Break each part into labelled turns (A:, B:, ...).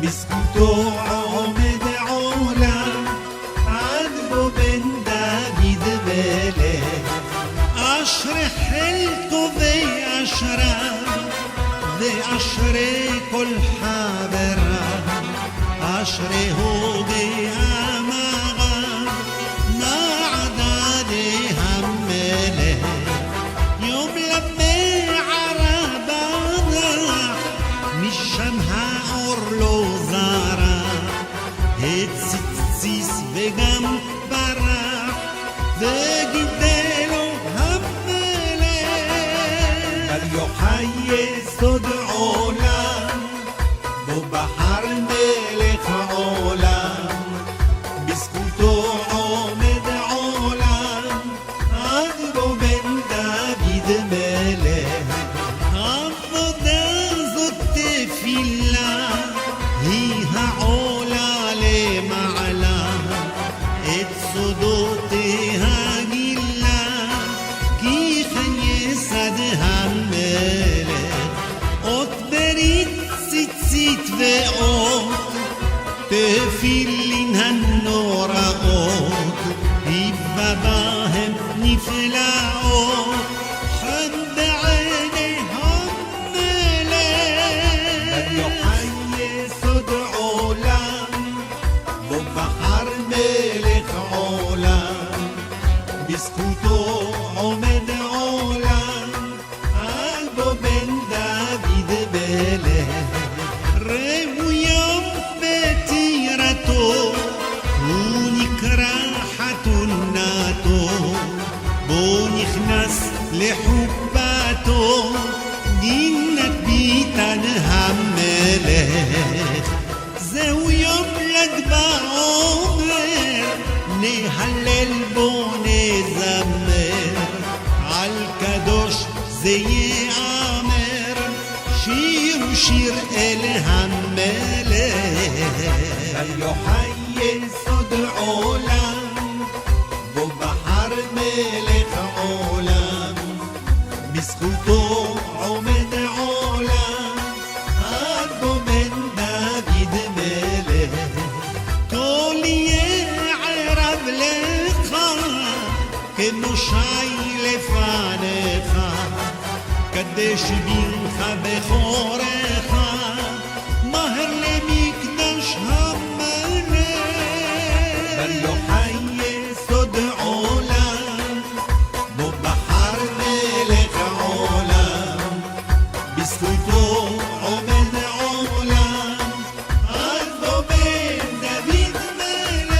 A: بسكوته عمد علا عذبه بن داوود بله أشرح حلته ذي أشري كل حابرة أشري هو ذي أمغا ما عدا ذي همله يوم لبي عربا مش شمها أورلو زارا هتسيس وغم برا وجدلو همله بل يحيي صد عولم ببحر ملك عولم بسكوتو عمد عولم عذبو بن داوود ملك عفضا زدت في الله هيها عولا لمعلا اتصدوتها جلا كيف يسدها ملك أطبريت ست وقوت تفيلين هالنور قوت يباباهم نفلاقوت حد عينيهم ملك بل يحيي صد عولم ببحر ملك عولم بسكوتو عمد عولم قلبه بن داوود بله ريو يوم بتيرته هونيك راحة الناتو بونيخ ناس لحباته جنك بيتان همله زو يوم لك بعمر نهلل بوني زمر عالكدوش زي عامر شير وشير الهمله بل يحيي صد عولم ببحر ملك عولم بسكوتو عمد عولم عذبه من داوود ملك تولي عرب لخا كنو شايل فانخا قديش بينخا بخورخا مهر لميكدش همله بل يحيي صد عولم ببحر ملك عولم بسكوتو عمد عولم عذبه بن داوود ملك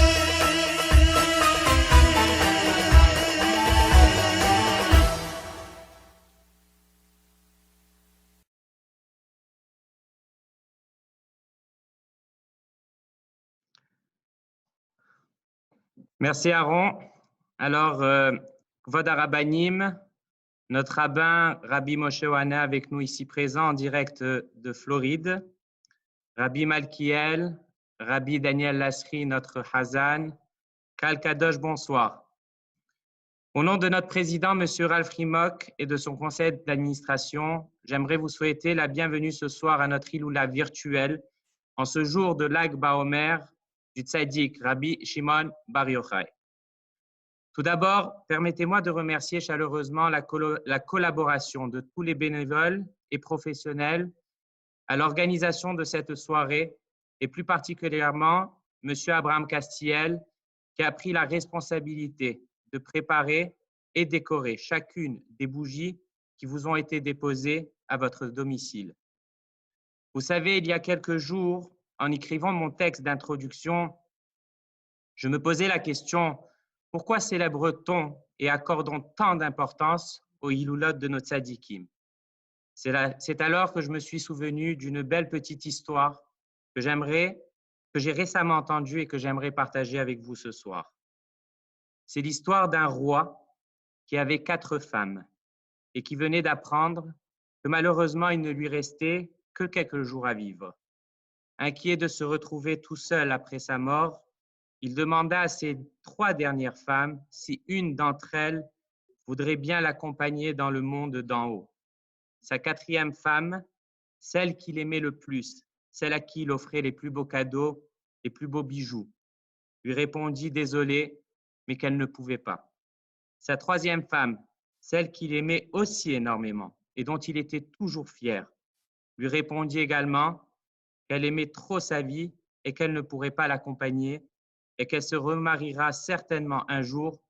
B: Merci Aaron. Alors, Kvod Arabanim, notre rabbin Rabbi Moshe Oana avec nous ici présent en direct de Floride, Rabbi Malkiel, Rabbi Daniel Lasri, notre Hazan, Kal Kadosh, bonsoir. Au nom de notre président, M. Ralph Rimok, et de son conseil d'administration, j'aimerais vous souhaiter la bienvenue ce soir à notre Iloula virtuelle en ce jour de Lag Baomer du Tzaddik Rabbi Shimon Bar Yochai. Tout d'abord, permettez-moi de remercier chaleureusement la collaboration de tous les bénévoles et professionnels à l'organisation de cette soirée et plus particulièrement M. Abraham Castiel qui a pris la responsabilité de préparer et décorer chacune des bougies qui vous ont été déposées à votre domicile. Vous savez, il y a quelques jours, en écrivant mon texte d'introduction, je me posais la question: pourquoi célèbre-t-on et accordons tant d'importance aux Hiloulot de nos tzadikim? C'est alors que je me suis souvenu d'une belle petite histoire que j'ai récemment entendue et que j'aimerais partager avec vous ce soir. C'est l'histoire d'un roi qui avait 4 femmes et qui venait d'apprendre que malheureusement il ne lui restait que quelques jours à vivre. Inquiet de se retrouver tout seul après sa mort, il demanda à ses 3 dernières femmes si une d'entre elles voudrait bien l'accompagner dans le monde d'en haut. Sa 4e femme, celle qu'il aimait le plus celle à qui il offrait les plus beaux cadeaux, les plus beaux bijoux, lui répondit désolée, mais qu'elle ne pouvait pas. Sa troisième femme, celle qu'il aimait aussi énormément et dont il était toujours fier, lui répondit également qu'elle aimait trop sa vie et qu'elle ne pourrait pas l'accompagner et qu'elle se remariera certainement un jour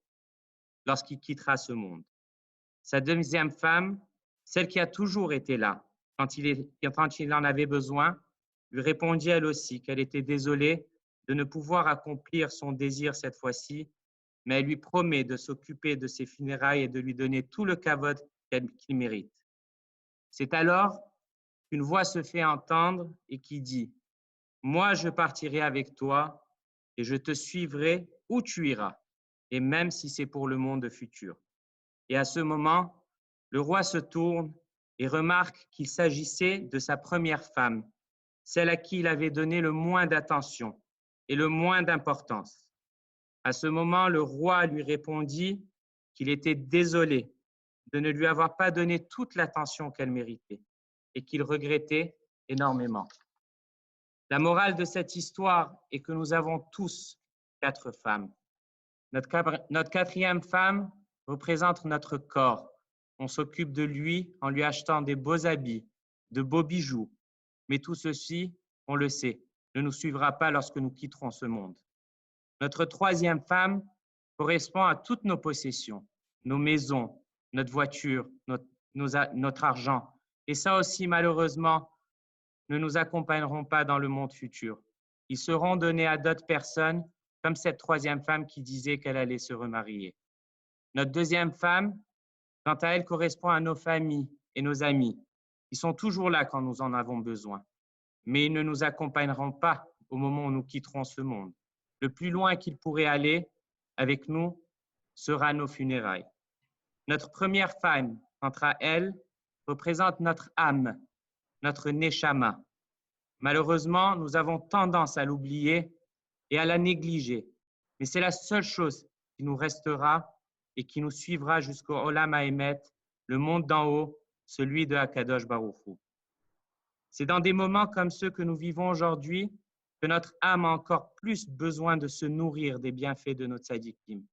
B: lorsqu'il quittera ce monde. Sa deuxième femme, celle qui a toujours été là quand il en avait besoin, lui répondit elle aussi qu'elle était désolée de ne pouvoir accomplir son désir cette fois-ci, mais elle lui promet de s'occuper de ses funérailles et de lui donner tout le kavod qu'il mérite. C'est alors qu'une voix se fait entendre et qui dit « Moi, je partirai avec toi et je te suivrai où tu iras, et même si c'est pour le monde futur. » Et à ce moment, le roi se tourne et remarque qu'il s'agissait de sa première femme, celle à qui il avait donné le moins d'attention et le moins d'importance. À ce moment, le roi lui répondit qu'il était désolé de ne lui avoir pas donné toute l'attention qu'elle méritait et qu'il regrettait énormément. La morale de cette histoire est que nous avons tous 4 femmes. Notre quatrième femme représente notre corps. On s'occupe de lui en lui achetant des beaux habits, de beaux bijoux. Mais tout ceci, on le sait, ne nous suivra pas lorsque nous quitterons ce monde. Notre troisième femme correspond à toutes nos possessions, nos maisons, notre voiture, notre argent. Et ça aussi, malheureusement, ne nous accompagneront pas dans le monde futur. Ils seront donnés à d'autres personnes, comme cette troisième femme qui disait qu'elle allait se remarier. Notre deuxième femme, quant à elle, correspond à nos familles et nos amis. Ils sont toujours là quand nous en avons besoin, mais ils ne nous accompagneront pas au moment où nous quitterons ce monde. Le plus loin qu'ils pourraient aller avec nous sera nos funérailles. Notre première femme, quant à elle, représente notre âme, notre neshama. Malheureusement, nous avons tendance à l'oublier et à la négliger, mais c'est la seule chose qui nous restera et qui nous suivra jusqu'au Olam Haemet, le monde d'en haut, celui de Akadosh Baruch Hu. C'est dans des moments comme ceux que nous vivons aujourd'hui que notre âme a encore plus besoin de se nourrir des bienfaits de nos tzadikim.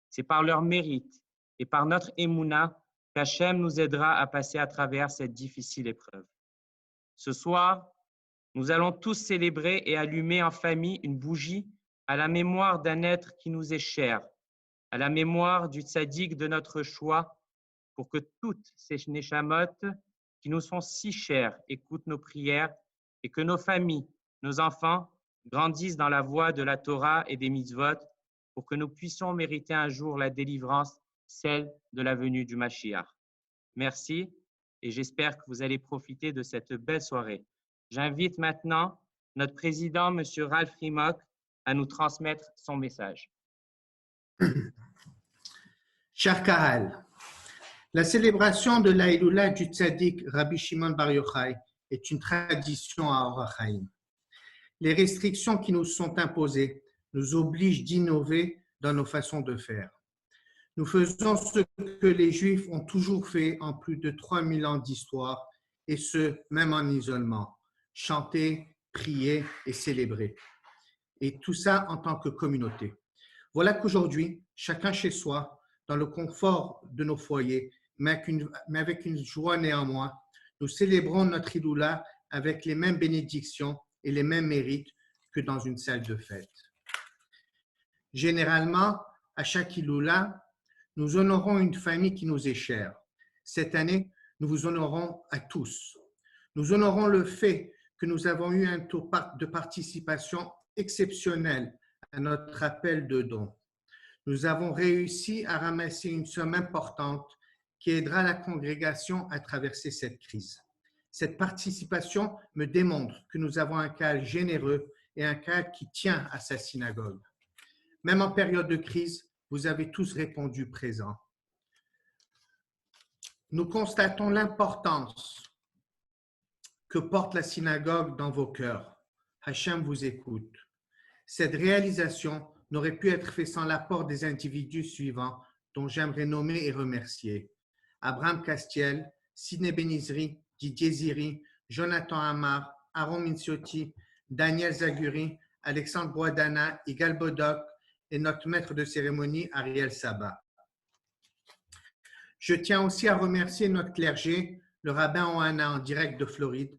B: C'est par leur mérite et par notre émouna qu'Hachem nous aidera à passer à travers cette difficile épreuve. Ce soir, nous allons tous célébrer et allumer en famille une bougie à la mémoire d'un être qui nous est cher, à la mémoire du tzaddik de notre choix, pour que toutes ces neshamot qui nous sont si chères écoutent nos prières et que nos familles, nos enfants grandissent dans la voie de la Torah et des mitzvot pour que nous puissions mériter un jour la délivrance, celle de la venue du Mashiach. Merci et j'espère que vous allez profiter de cette belle soirée. J'invite maintenant notre président, M. Ralph Rimok, à nous transmettre son message.
C: Cher Kahal, la célébration de l'Aïloula du Tzaddik Rabbi Shimon Bar Yochai est une tradition à Or HaChaim. Les restrictions qui nous sont imposées nous obligent d'innover dans nos façons de faire. Nous faisons ce que les Juifs ont toujours fait en plus de 3000 ans d'histoire, et ce, même en isolement, chanter, prier et célébrer. Et tout ça en tant que communauté. Voilà qu'aujourd'hui, chacun chez soi, dans le confort de nos foyers, mais avec une joie néanmoins, nous célébrons notre Iloula avec les mêmes bénédictions et les mêmes mérites que dans une salle de fête. Généralement, à chaque Iloula, nous honorons une famille qui nous est chère. Cette année, nous vous honorons à tous. Nous honorons le fait que nous avons eu un taux de participation exceptionnel à notre appel de dons. Nous avons réussi à ramasser une somme importante qui aidera la congrégation à traverser cette crise. Cette participation me démontre que nous avons un cœur généreux et un cœur qui tient à sa synagogue. Même en période de crise, vous avez tous répondu présent. Nous constatons l'importance que porte la synagogue dans vos cœurs. Hachem vous écoute. Cette réalisation n'aurait pu être faite sans l'apport des individus suivants dont j'aimerais nommer et remercier. Abraham Castiel, Sidney Benizri, Didier Ziri, Jonathan Amar, Aaron Minciotti, Daniel Zaguri, Alexandre Boisdana, Igal Bodoc et notre maître de cérémonie, Ariel Sabat. Je tiens aussi à remercier notre clergé, le rabbin Ohana en direct de Floride,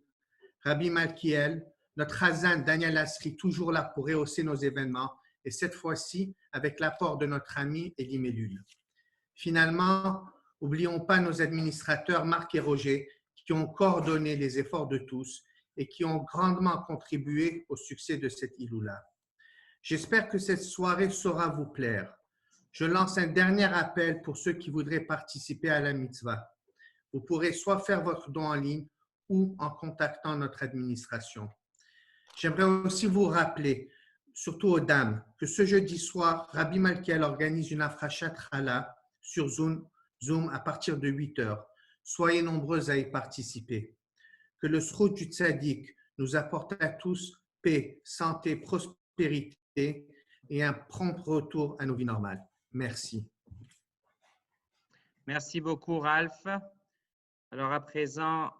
C: Rabbi Malkiel, notre Hazan Daniel Asri, toujours là pour rehausser nos événements, et cette fois-ci avec l'apport de notre ami Elie Mellul. Finalement, n'oublions pas nos administrateurs Marc et Roger qui ont coordonné les efforts de tous et qui ont grandement contribué au succès de cette Iloula. J'espère que cette soirée saura vous plaire. Je lance un dernier appel pour ceux qui voudraient participer à la mitzvah. Vous pourrez soit faire votre don en ligne ou en contactant notre administration. J'aimerais aussi vous rappeler, surtout aux dames, que ce jeudi soir, Rabbi Malkiel organise une afrachat challah sur Zoom à partir de 8 heures. Soyez nombreuses à y participer. Que le Srout du Tzaddik nous apporte à tous paix, santé, prospérité et un prompt retour à nos vies normales. Merci.
B: Merci beaucoup, Ralph. Alors, à présent,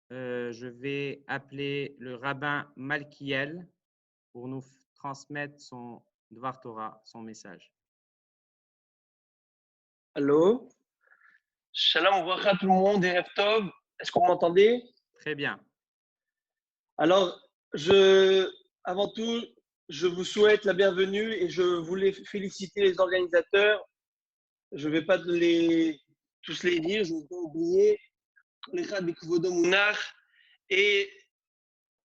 B: je vais appeler le rabbin Malkiel pour nous transmettre son Dvar Torah, son message.
D: Allô? Shalom, bracha tout le monde, Erev Tov. Est-ce qu'on m'entendait?
B: Très bien.
D: Alors, avant tout, je vous souhaite la bienvenue et je voulais féliciter les organisateurs. Je ne vais pas tous les dire, je ne vais pas oublier. Et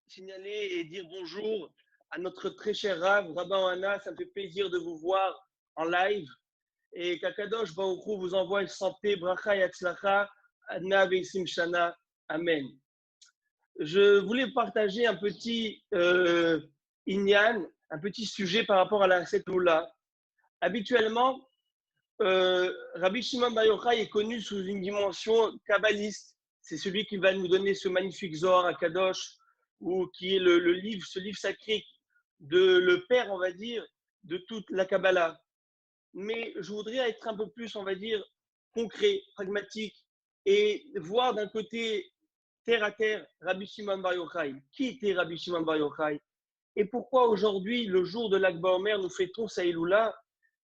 D: signaler et dire bonjour à notre très cher Rav, Rabbin Ohana. Ça me fait plaisir de vous voir en live. Et qu'Akadosh Baruch Hu vous envoie une santé, bracha et hatzlacha, adna veisim shana, amen. Je voulais partager un petit inyan, un petit sujet par rapport à cette Loula. Habituellement, Rabbi Shimon Bar Yochai est connu sous une dimension kabbaliste. C'est celui qui va nous donner ce magnifique Zohar à Kadosh, ou qui est ce livre sacré le père, on va dire, de toute la Kabbalah. Mais je voudrais être un peu plus, on va dire, concret, pragmatique, et voir d'un côté, terre à terre, Rabbi Shimon Bar Yochai. Qui était Rabbi Shimon Bar Yochai? Et pourquoi aujourd'hui, le jour de l'Ag BaOmer, nous fêtons sa Iloula?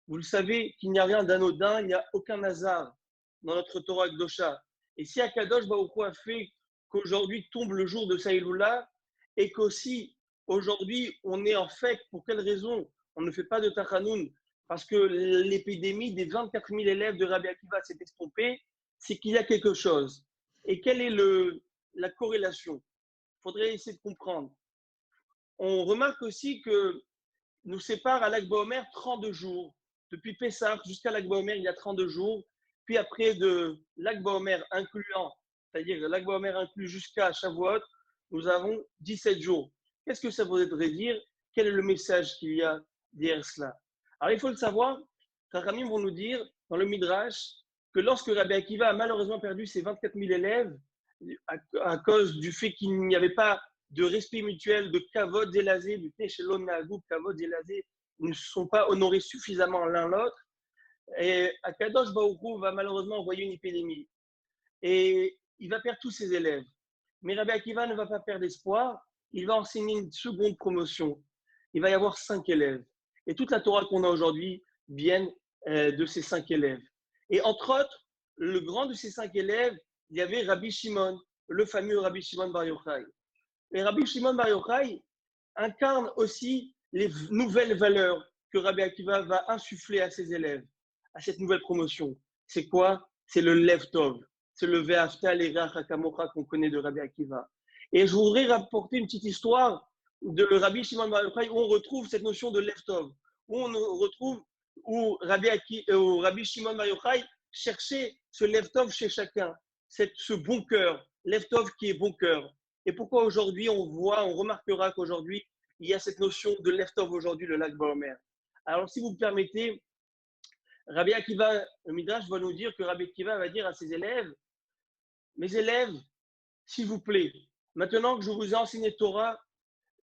D: Vous le savez qu'il n'y a rien d'anodin, il n'y a aucun hasard dans notre Torah Kdosha. Et si Akadosh Baruch Hu a fait qu'aujourd'hui tombe le jour de sa Iloula, et qu'aussi aujourd'hui on est en fête, pour quelle raison on ne fait pas de Tachanoun? Parce que l'épidémie des 24 000 élèves de Rabbi Akiva s'est estompée, c'est qu'il y a quelque chose. Et quelle est la corrélation? Il faudrait essayer de comprendre. On remarque aussi que nous sépare à l'Ag BaOmer 32 jours. Depuis Pessah jusqu'à l'Ag BaOmer, il y a 32 jours. Puis après de l'Ag BaOmer incluant, c'est-à-dire l'Ag BaOmer inclus jusqu'à Shavuot, nous avons 17 jours. Qu'est-ce que ça voudrait dire? Quel est le message qu'il y a derrière cela? Alors il faut le savoir, Chachamim vont nous dire dans le Midrash que lorsque Rabbi Akiva a malheureusement perdu ses 24 000 élèves à cause du fait qu'il n'y avait pas de respect mutuel, de kavod zélazé, du teshelon nagou, kavod zélazé, ils ne se sont pas honorés suffisamment l'un l'autre. Et Akadosh Baruch Hu va malheureusement envoyer une épidémie. Et il va perdre tous ses élèves. Mais Rabbi Akiva ne va pas perdre espoir. Il va enseigner une seconde promotion. Il va y avoir 5 élèves. Et toute la Torah qu'on a aujourd'hui vient de ces 5 élèves. Et entre autres, le grand de ces 5 élèves, il y avait Rabbi Shimon, le fameux Rabbi Shimon Bar Yochai. Et Rabbi Shimon Bar Yochai incarne aussi les nouvelles valeurs que Rabbi Akiva va insuffler à ses élèves, à cette nouvelle promotion. C'est quoi? C'est le Lev Tov. C'est le Ve'afta l'Ereach HaKamocha qu'on connaît de Rabbi Akiva. Et je voudrais rapporter une petite histoire de Rabbi Shimon Bar Yochai où on retrouve cette notion de Lev Tov, où on retrouve où Rabbi Shimon Bar Yochai cherchait ce Lev Tov chez chacun, ce bon cœur, Lev Tov qui est bon cœur. Et pourquoi aujourd'hui on remarquera qu'aujourd'hui il y a cette notion de Lev Tov aujourd'hui, le Lag BaOmer. Alors si vous me permettez, Rabbi Akiva, le Midrash va nous dire que Rabbi Akiva va dire à ses élèves, mes élèves, s'il vous plaît, maintenant que je vous ai enseigné Torah,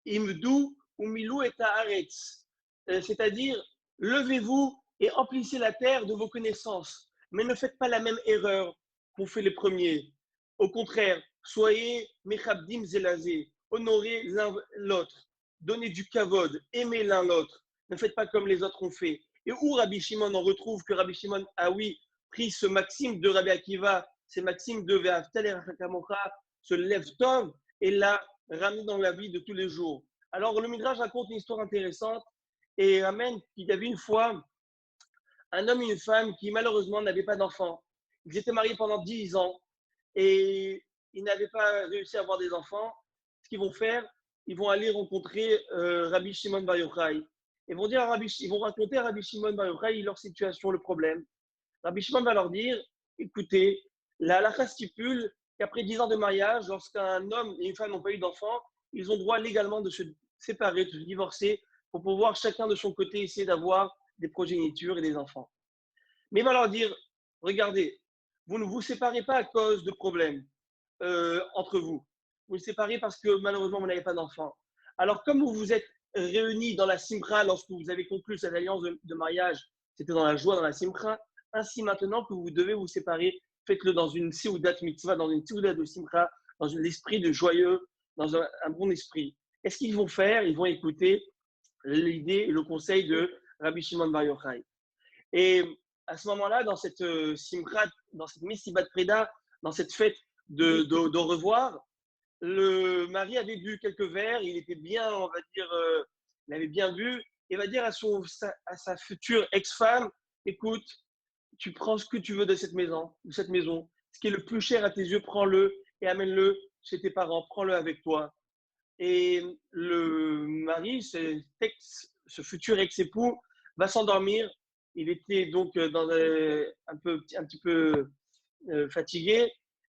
D: imdu umilu et haaretz, c'est-à-dire levez-vous et emplissez la terre de vos connaissances, mais ne faites pas la même erreur qu'ont fait les premiers. Au contraire, soyez mechabdim zelazé. honorer l'un l'autre, donner du kavod, aimer l'un l'autre. Ne faites pas comme les autres ont fait. Et où Rabbi Shimon, on retrouve que Rabbi Shimon a, oui, pris ce maxime de Rabbi Akiva, ces maximes de Ve'aftal l'irach kamocha, ce lev tov, et l'a ramené dans la vie de tous les jours. Alors, le Midrash raconte une histoire intéressante et ramène qu'il y avait une fois un homme et une femme qui, malheureusement, n'avaient pas d'enfants. Ils étaient mariés pendant 10 ans et ils n'avaient pas réussi à avoir des enfants. Ce qu'ils vont faire, ils vont aller rencontrer Rabbi Shimon Bar Yochai. Ils vont raconter à Rabbi Shimon Bar Yochai leur situation, le problème. Rabbi Shimon va leur dire, écoutez, la halakha stipule qu'après 10 ans de mariage, lorsqu'un homme et une femme n'ont pas eu d'enfants, ils ont droit légalement de se séparer, de se divorcer, pour pouvoir chacun de son côté essayer d'avoir des progénitures et des enfants. Mais il va leur dire, regardez, vous ne vous séparez pas à cause de problèmes entre vous. Vous vous séparez parce que malheureusement, vous n'avez pas d'enfants. Alors, comme vous vous êtes réunis dans la simcha lorsque vous avez conclu cette alliance de mariage, c'était dans la joie, dans la simcha, ainsi maintenant que vous devez vous séparer, faites-le dans une seudat mitzvah, dans une seudat de simcha, dans l'esprit de joyeux, dans un bon esprit. Et ce qu'ils vont faire, ils vont écouter l'idée et le conseil de Rabbi Shimon Bar Yochai. Et à ce moment-là, dans cette simcha, dans cette messibat preda, dans cette fête de revoir, le mari avait bu quelques verres, il était bien, on va dire, il avait bien bu, et va dire à sa future ex-femme, écoute, tu prends ce que tu veux de cette maison, ce qui est le plus cher à tes yeux, prends-le et amène-le chez tes parents, prends-le avec toi. Et le mari, ce futur ex-époux, va s'endormir. Il était donc un petit peu fatigué,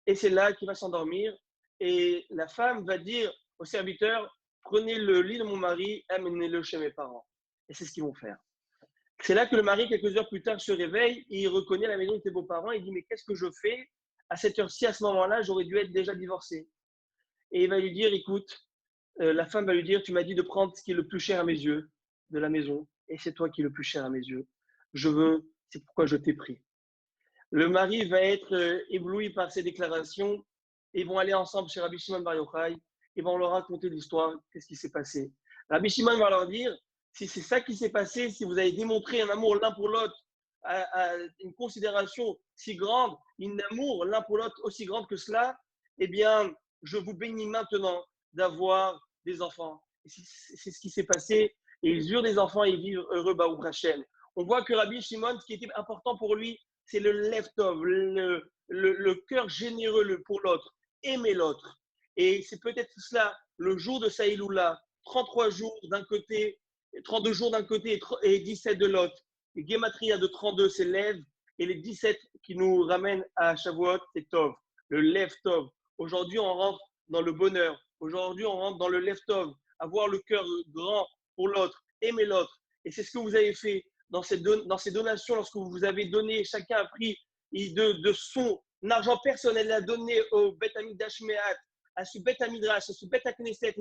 D: et c'est là qu'il va s'endormir. Et la femme va dire au serviteur, prenez le lit de mon mari, amenez-le chez mes parents. Et c'est ce qu'ils vont faire. C'est là que le mari, quelques heures plus tard, se réveille, et il reconnaît la maison de ses beaux-parents, il dit, mais qu'est-ce que je fais à cette heure-ci, à ce moment-là, j'aurais dû être déjà divorcé. Et il va lui dire, écoute, la femme va lui dire, tu m'as dit de prendre ce qui est le plus cher à mes yeux de la maison, et c'est toi qui es le plus cher à mes yeux. C'est pourquoi je t'ai pris. Le mari va être ébloui par ces déclarations, et ils vont aller ensemble chez Rabbi Shimon Bar Yochai, et vont leur raconter l'histoire, qu'est-ce qui s'est passé. Rabbi Shimon va leur dire, si c'est ça qui s'est passé, si vous avez démontré un amour l'un pour l'autre, une considération si grande, un amour l'un pour l'autre aussi grande que cela, eh bien, je vous bénis maintenant d'avoir des enfants. Et c'est ce qui s'est passé, et ils eurent des enfants et ils vivent heureux, Baruch Hashem. On voit que Rabbi Shimon, ce qui était important pour lui, c'est le lev tov, le cœur généreux pour l'autre, aimer l'autre. Et c'est peut-être cela, le jour de Saïloula, 33 jours d'un côté, 32 jours d'un côté et 17 de l'autre. Les Gematria de 32, c'est lev, et les 17 qui nous ramènent à Shavuot, c'est tov, le lev tov. Aujourd'hui, on rentre dans le bonheur. Aujourd'hui, on rentre dans le lev tov, avoir le cœur grand pour l'autre, aimer l'autre. Et c'est ce que vous avez fait dans ces donations, lorsque vous avez donné, chacun a pris de son argent personnel, il a donné au Bet Amidash Mehat, à ce Bet Amidrash, à ce Bet Knesset,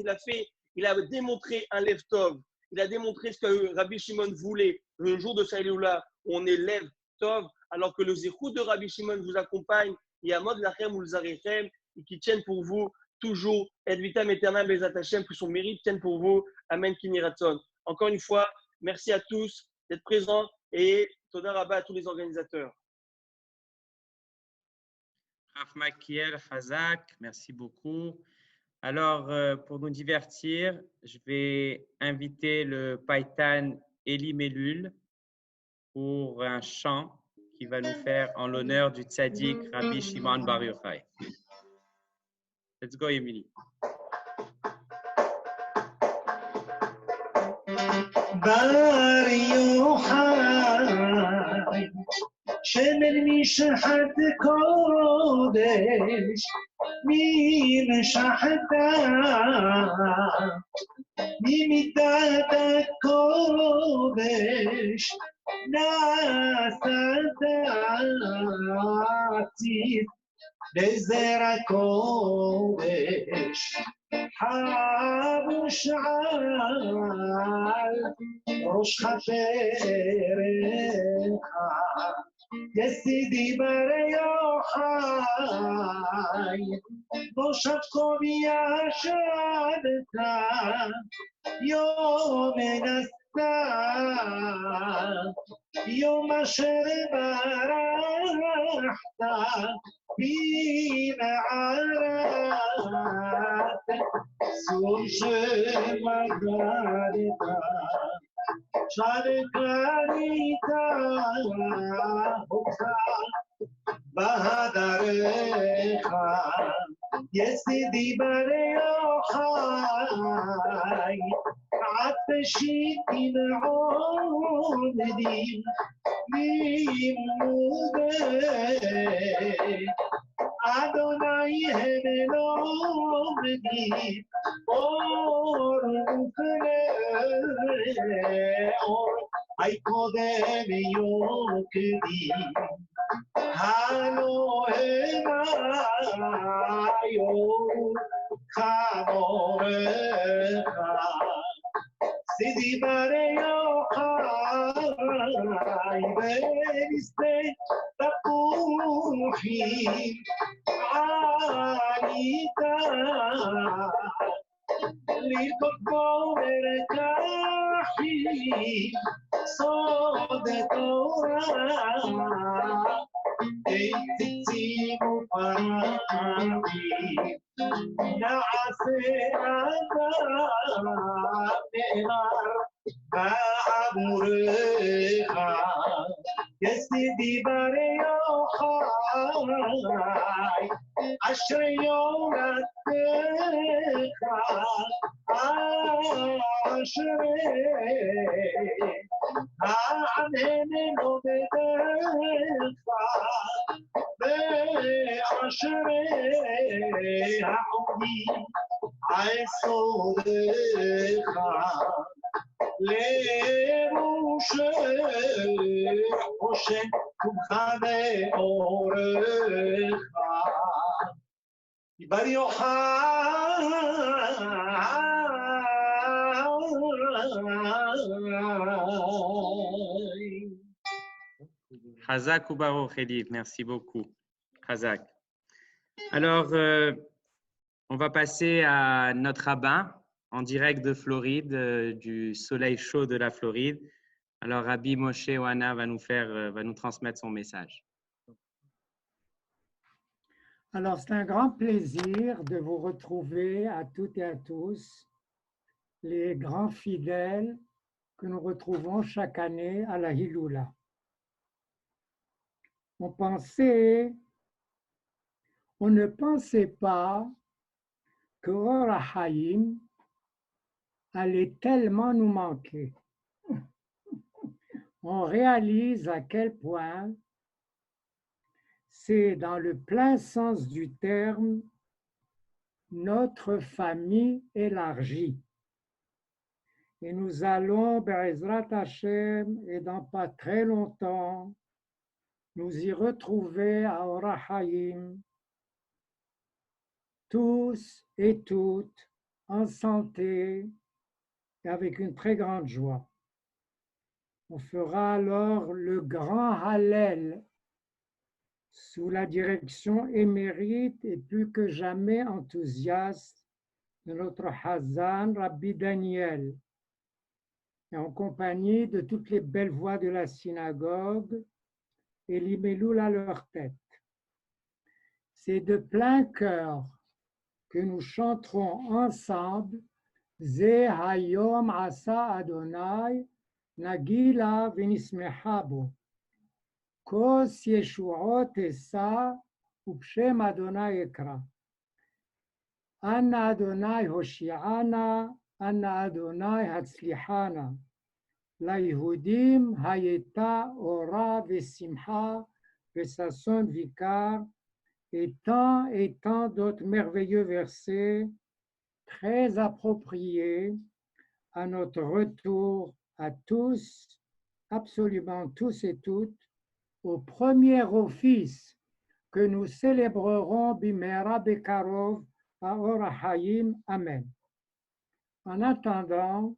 D: il a démontré un lev tov. Il a démontré ce que Rabbi Shimon voulait le jour de Saïloula, où on est lev tov, alors que le zéchut de Rabbi Shimon vous accompagne, et à mod lachem ou l'zarechem, et qui tiennent pour vous toujours, et vitam aeternam bezat Hashem, que son mérite tienne pour vous. Amen kiniratzon. Encore une fois, merci à tous d'être présents et toda rabba à tous les organisateurs.
B: Rav Makiel Chazak, merci beaucoup. Alors, pour nous divertir, je vais inviter le Païtan Eli Melul pour un chant qui va nous faire en l'honneur du tzaddik Rabbi Shimon Bar Yochai. Let's go, Emily.
A: Bar Yochai, shemen mishachat kodesh, mishachata, mimitat kodesh, nasat בזרע קודש, חבוש על ראש חברך, يا سيدي بريوحاي نشطكم يا شادتا يوم نستا يوم شرب رحتا بينا عرات سوش مغارتا شاركاريتا بهدرخا يسدي بريوحاي عطشيتي معودي لمودي أدوناي هنلومدي أورفلي أي قدم يوكدي هالو هنايو خانورخا سيدي بريوحاي بنستي تقوحي عاليتا لتقوى مرتاحي صدقورا تتسيب فرامي نعسي أدار بعبورها يسدي بريوحاي عشر يوم التخا عشر عنهن نبدخا بعشر عودي عيصودخا لروشه خوشه خانه اورخا بريو
B: Hazak ou Baruch Elif, merci beaucoup. Hazak. Alors, on va passer à notre rabbin en direct de Floride, du soleil chaud de la Floride. Alors, Rabbi Moshe Oana va nous transmettre son message.
E: Alors, c'est un grand plaisir de vous retrouver à toutes et à tous, les grands fidèles que nous retrouvons chaque année à la Hiloula. On ne pensait pas que Or HaHaim allait tellement nous manquer. On réalise à quel point c'est dans le plein sens du terme notre famille élargie. Et nous allons, Be'ezrat Hashem, et dans pas très longtemps, nous y retrouver à Or HaHaim, tous et toutes en santé et avec une très grande joie. On fera alors le grand Hallel sous la direction émérite et plus que jamais enthousiaste de notre Hazan Rabbi Daniel, et en compagnie de toutes les belles voix de la synagogue et l'Imeloul à leur tête. C'est de plein cœur que nous chanterons ensemble Ze Hayom Asa Adonai Nagila Venismehabo Kos Yeshuot Esa Upshem Adonai Ekra Anna Adonai Hoshiana Anna Adonai Hatzlihana La Yehudim Hayeta Ora Vesimcha Vesason Vikar et tant d'autres merveilleux versets très appropriés à notre retour à tous, absolument tous et toutes, au premier office que nous célébrerons Bimera Bekarov à Or HaHaim. Amen. En attendant,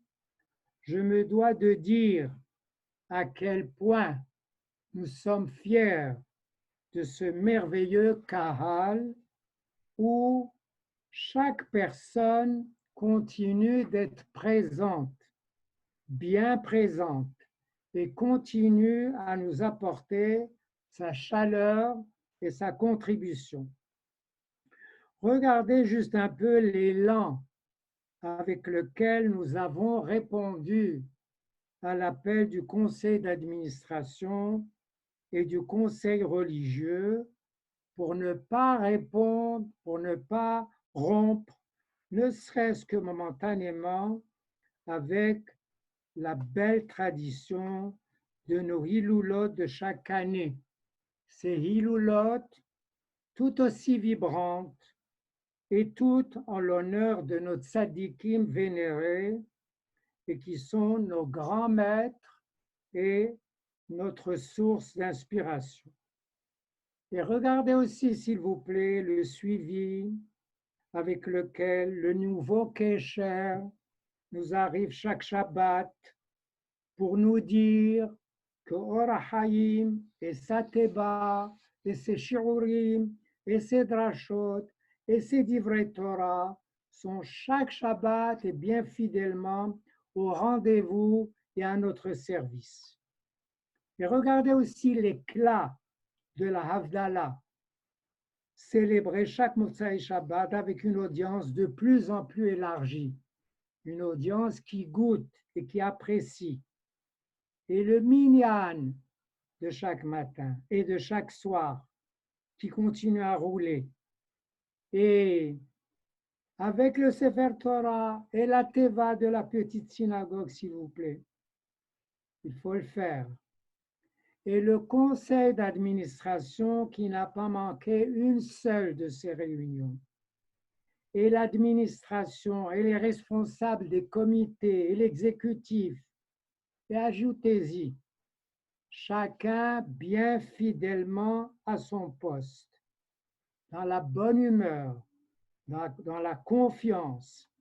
E: je me dois de dire à quel point nous sommes fiers de ce merveilleux Kahal où chaque personne continue d'être présente, bien présente, et continue à nous apporter sa chaleur et sa contribution. Regardez juste un peu l'élan avec lequel nous avons répondu à l'appel du conseil d'administration et du conseil religieux pour ne pas répondre, pour ne pas rompre, ne serait-ce que momentanément, avec la belle tradition de nos hiloulot de chaque année. Ces hiloulot, tout aussi vibrantes et toutes en l'honneur de nos tzadikim vénérés et qui sont nos grands maîtres et notre source d'inspiration. Et regardez aussi, s'il vous plaît, le suivi avec lequel le nouveau Kesher nous arrive chaque Shabbat pour nous dire que Or HaHaim et sa Teba et ses Shiurim et ses Drashot et ses Divrei Torah sont chaque Shabbat et bien fidèlement au rendez-vous et à notre service. Et regardez aussi l'éclat de la Havdalah, célébrée chaque Motsai Shabbat avec une audience de plus en plus élargie, une audience qui goûte et qui apprécie. Et le minyan de chaque matin et de chaque soir qui continue à rouler. Et avec le Sefer Torah et la Teva de la petite synagogue, s'il vous plaît, il faut le faire. Et le conseil d'administration qui n'a pas manqué une seule de ces réunions. Et l'administration et les responsables des comités et l'exécutif. Et ajoutez-y, chacun bien fidèlement à son poste, dans la bonne humeur, dans la confiance,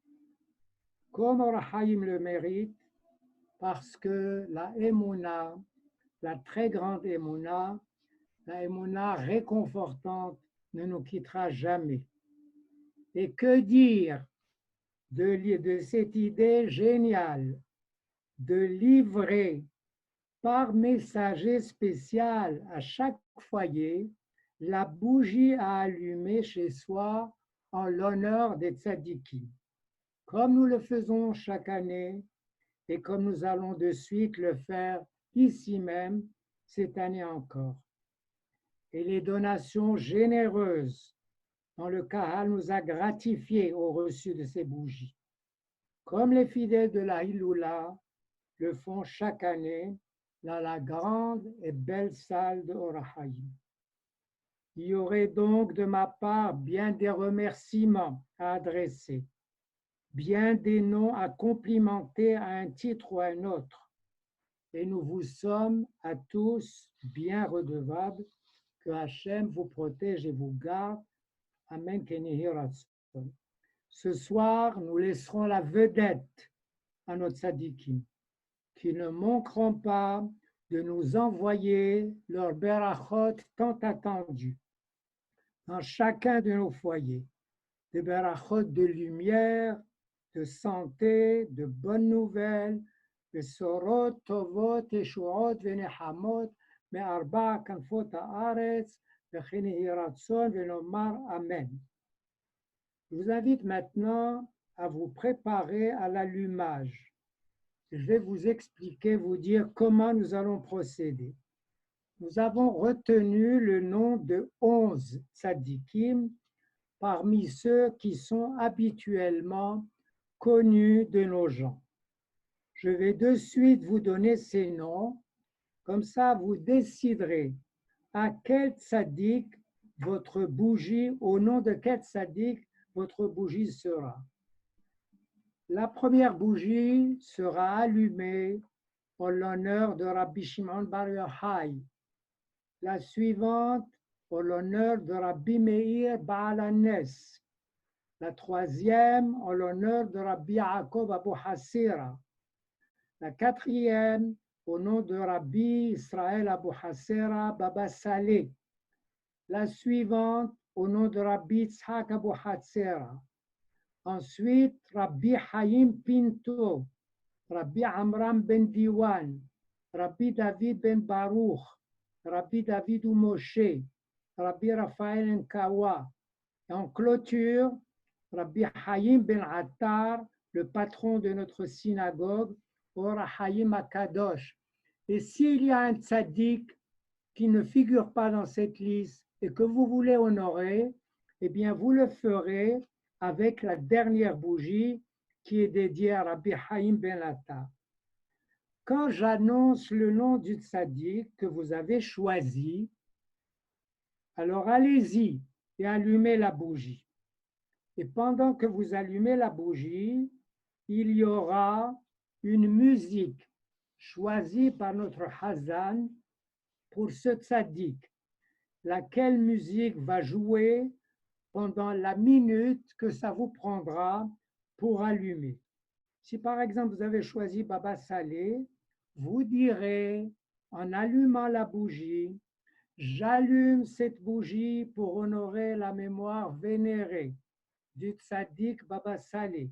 E: comme Or HaHaim le mérite, parce que la Emouna, la très grande Emouna, la Emouna réconfortante, ne nous quittera jamais. Et que dire de cette idée géniale de livrer par messager spécial à chaque foyer la bougie à allumer chez soi en l'honneur des tzadikim, comme nous le faisons chaque année et comme nous allons de suite le faire ici même cette année encore. Et les donations généreuses dans le Kahal nous a gratifiés au reçu de ces bougies, comme les fidèles de la Hiloula le font chaque année dans la grande et belle salle de Or HaHaim. Il y aurait donc de ma part bien des remerciements à adresser, bien des noms à complimenter à un titre ou à un autre. Et nous vous sommes à tous bien redevables. Que Hachem vous protège et vous garde. Amen. Ce soir, nous laisserons la vedette à nos tzadikim, qui ne manqueront pas de nous envoyer leur berachot tant attendu dans chacun de nos foyers, des berachot de lumière, de santé, de bonnes nouvelles, de sorot, tovot, eshuot, venehamot, me'arba kanfot haaretz, vechenehi ratzon, venomar amen. Je vous invite maintenant à vous préparer à l'allumage. Je vais vous expliquer, vous dire comment nous allons procéder. Nous avons retenu le nom de 11 tzadikim parmi ceux qui sont habituellement connus de nos gens. Je vais de suite vous donner ces noms, comme ça vous déciderez à quel tzadik votre bougie, au nom de quel tzadik votre bougie sera. La première bougie sera allumée en l'honneur de Rabbi Shimon Bar Yochai. La suivante en l'honneur de Rabbi Meir Baal HaNes. La troisième en l'honneur de Rabbi Yaakov Abu Hasira. La quatrième au nom de Rabbi Israël Abou Hassera Baba Saleh. La suivante, au nom de Rabbi Tzhak Abou Hassera. Ensuite, Rabbi Haïm Pinto, Rabbi Amram Ben Diwan, Rabbi David Ben Baruch, Rabbi David Moshe, Rabbi Raphaël Nkawa. Et en clôture, Rabbi Haïm Ben Attar, le patron de notre synagogue, Or Haïm Akadosh. Et s'il y a un tzaddik qui ne figure pas dans cette liste et que vous voulez honorer, eh bien, vous le ferez avec la dernière bougie qui est dédiée à Rabbi Haïm Ben Attar. Quand j'annonce le nom du tzaddik que vous avez choisi, alors allez-y et allumez la bougie. Et pendant que vous allumez la bougie, il y aura une musique choisie par notre Hazan pour ce tzaddik, laquelle musique va jouer pendant la minute que ça vous prendra pour allumer. Si par exemple vous avez choisi Baba Saleh, vous direz en allumant la bougie, j'allume cette bougie pour honorer la mémoire vénérée du tzaddik Baba Saleh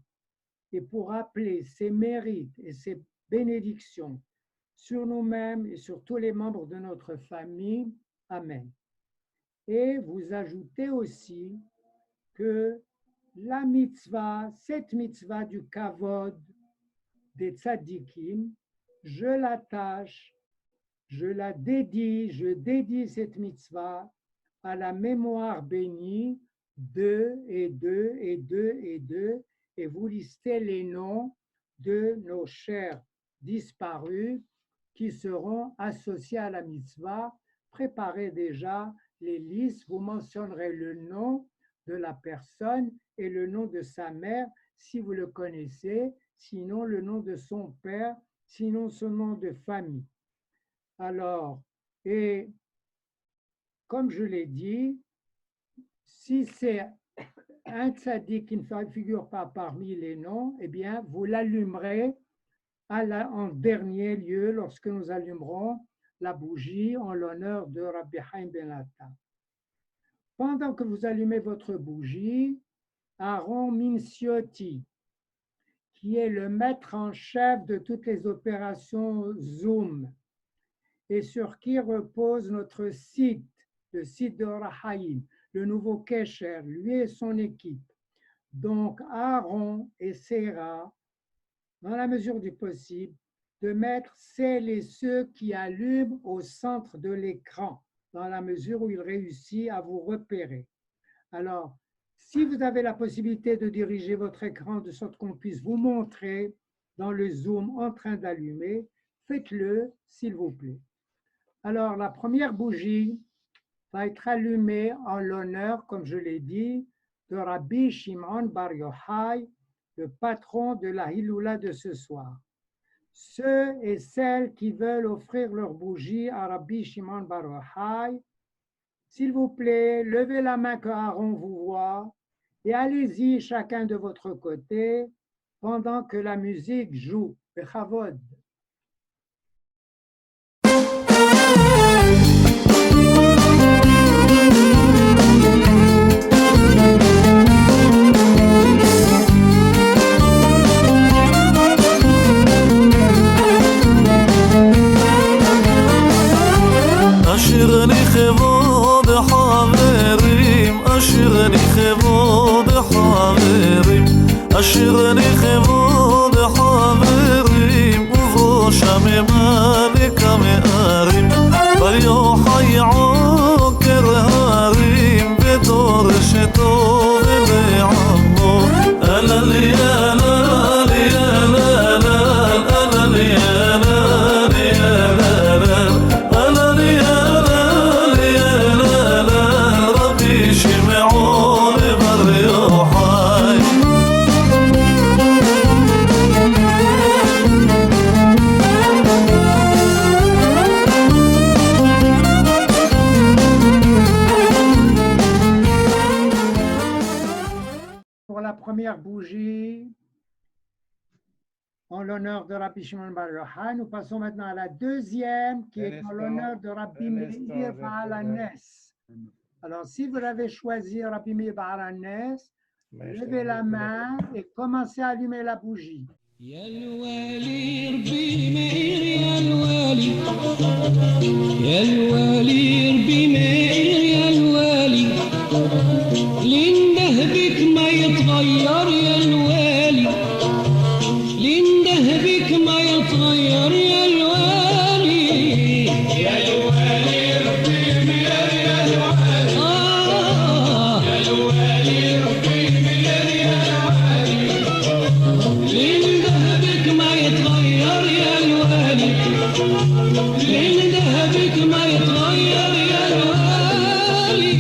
E: et pour rappeler ses mérites et ses bénédictions sur nous-mêmes et sur tous les membres de notre famille. Amen. Et vous ajoutez aussi que la mitzvah, cette mitzvah du kavod des tzaddikim, je l'attache, je la dédie, je dédie cette mitzvah à la mémoire bénie de et de et de et de, et vous listez les noms de nos chers disparus qui seront associés à la mitzvah. Préparez déjà les listes, vous mentionnerez le nom de la personne et le nom de sa mère si vous le connaissez, sinon le nom de son père, sinon son nom de famille. Alors, et comme je l'ai dit, si c'est un tzaddik qui ne figure pas parmi les noms, eh bien, vous l'allumerez en dernier lieu lorsque nous allumerons la bougie en l'honneur de Rabbi Haïm Ben Attar. Pendant que vous allumez votre bougie, Aaron Mincioti, qui est le maître en chef de toutes les opérations Zoom et sur qui repose notre site, le site de Or Haïm, le nouveau Kesher, lui et son équipe. Donc, Aaron essaiera, dans la mesure du possible, de mettre celles et ceux qui allument au centre de l'écran, dans la mesure où il réussit à vous repérer. Alors, si vous avez la possibilité de diriger votre écran de sorte qu'on puisse vous montrer dans le Zoom en train d'allumer, faites-le, s'il vous plaît. Alors, la première bougie va être allumée en l'honneur, comme je l'ai dit, de Rabbi Shimon Bar Yochai, le patron de la Hiloula de ce soir. Ceux et celles qui veulent offrir leur bougie à Rabbi Shimon Bar Yochai, s'il vous plaît, levez la main que Aaron vous voit et allez-y chacun de votre côté pendant que la musique joue. Bechavod.
F: אשר נכבו בחברים, אשר נכבו בחברים, אשר נכבו בחברים, ובראשם ממלכה מארים, בר יוחאי עוקר הרים, ודורשתו ובעמו, אללי אללי אללי
E: Pour la première bougie, en l'honneur de Rabbi Shimon Bar Yochai. Nous passons maintenant à la deuxième qui est en l'honneur de Rabbi Meir Baal HaNes. Alors, si vous avez choisi Rabbi Meir Baal HaNes, levez la main et commencez à allumer la bougie.
G: يا الوالي ربي ماير يا الوالي يا الوالي ربي ماير يا الوالي لنده بك ما يتغير يا الوالي لنده بك ما يتغير يا الوالي يا الوالي ربي ماير يا الوالي يا الوالي ربي ماير يا الوالي لنده ما يتغير يا الوالي لين ذهبك ما يتغير يا الوالي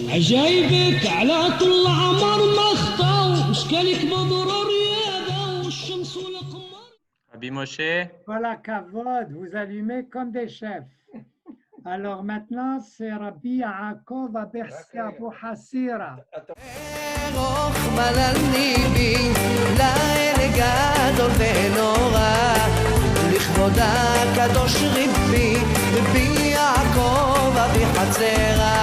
G: عجايبك على طول عمر مخطا وشكالك بدر الرياضة والشمس والقمر.
B: Rabbi Moshe,
E: Voilà, Kavod, vous allumez comme des chefs. Alors maintenant, c'est Rabbi Yaakov Abersi Abu Hasira.
H: רוך מללני בי לילה גדול ונורא לכבוד הקדוש רבי רבי יעקב אבי חצרה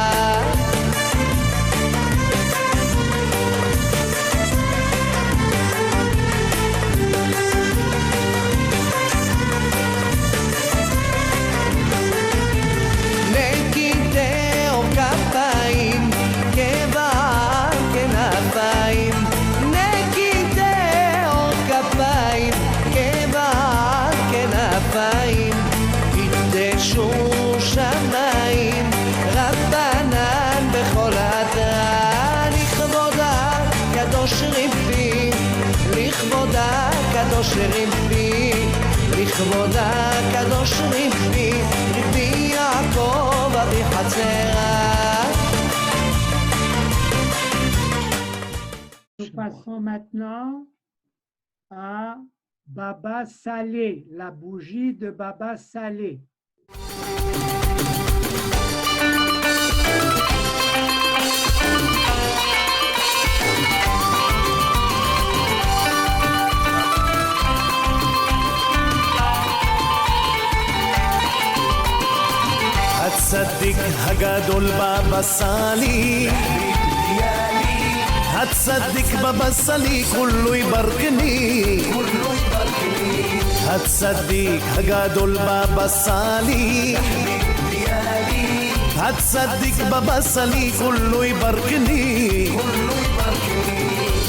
H: נקידי אור כפיים כבעל כנפיים נקידי אור כפיים כבעל כנפיים יקדשו שמיים רבנן בכל התרא לכבוד הקדוש רבי לכבוד הקדוש רבי לכבוד הקדוש רבי רבי יעקב אבי חצרה.
E: Nous passons maintenant à Baba Salé, la bougie de Baba Salé.
F: هتصدق هجادول بابا صالي هتصدق بابا صالي كله يباركني هتصدق هجادول بابا صالي هتصدق بابا صالي كله يباركني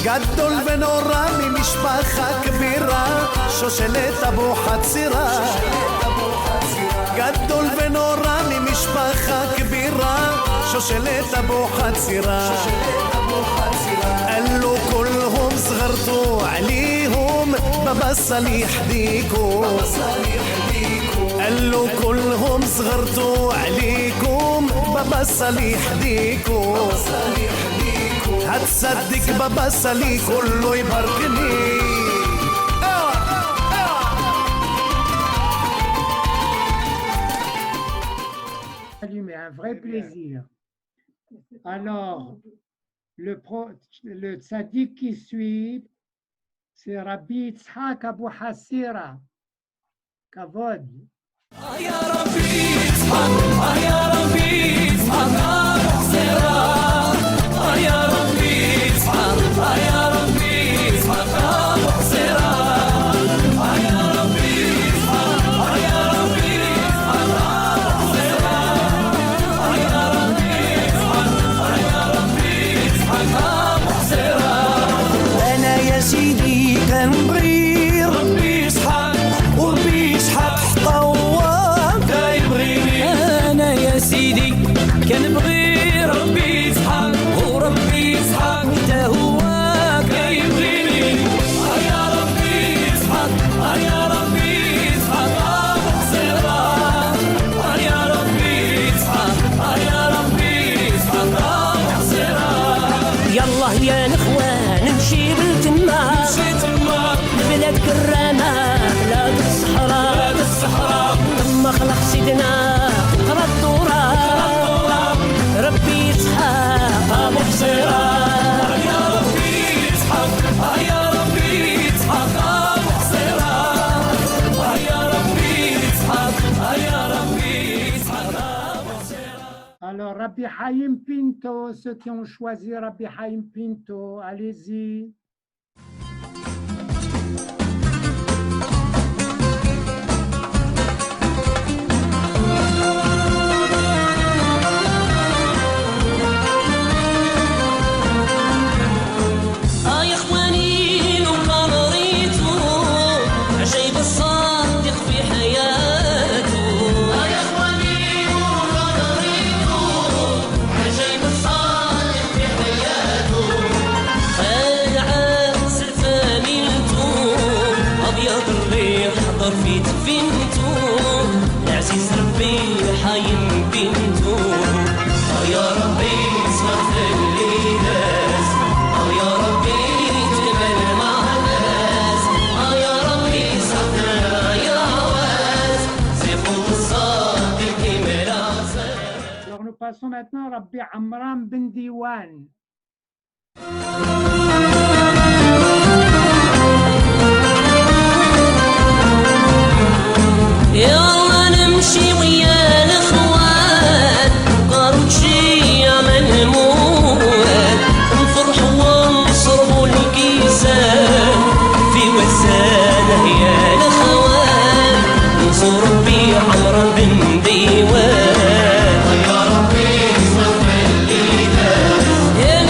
F: גדול ונורא ממשפחה כבירה שושלת אבו חצירה גדול ונורא ממשפחה כבירה שושלת אבו חצירה אלו כלهم صغرتوا عليهم بابا صالح ديكم אלו كلهم صغرتوا عليكم بابا صالح ديكم هتصدق بابا صالح كله يباركني
E: Allumé, un vrai plaisir. Alors, le tzaddik qui suit, c'est Rabbi Yitzhak Abu Hasira. Kavod.
G: يا ربي اصحى يا ربي اصحى حسرا يا ربي اصحى يا ربي اصحى حسرا يا ربي اصحى يا ربي اصحى حسرا يا ربي اصحى يا ربي اصحى حسرا
H: انا يا سيدي كنبغي
G: ربي اصحى
H: وربي يشحط حطوة
G: يبغيني
H: انا يا سيدي كنبغي يا الاخوان نمشي بالتما بلاد كرامة بلاد الصحراء لما خلق سيدنا قرا التراب ربي يسحق ابو حصيرة
G: يا ربي يسحق يا ربي يسحق ابو حصيرة يا ربي يسحق يا ربي يسحق ابو حصيرة.
E: Alors, Rabbi Chaim Pinto, ceux qui ont choisi Rabbi Chaim Pinto, allez-y.
H: يا اخواني لو كان ريتو عجيب الصادق في حياته يا اخواني لو كان ريتو عجيب الصادق في حياته خالع سلفانيلتو ابيض الريح حضر في تفنتو العزيز ربي حايم بنتو يا ربي اسمع اللي ناس يا ربي تقبل مع الناس يا ربي صدنا يا عواز سيفوت الصادق مراسل.
E: Alors, nous passons maintenant à Rabbi Amram Ben Diwan.
H: يلا نمشي ويا الاخوان قارون شيع منموت نفرحوا ونصربوا الكيسان في وسانه يا الاخوان نصور ربي عمران بن ديوان يا ربي صل الليلة يا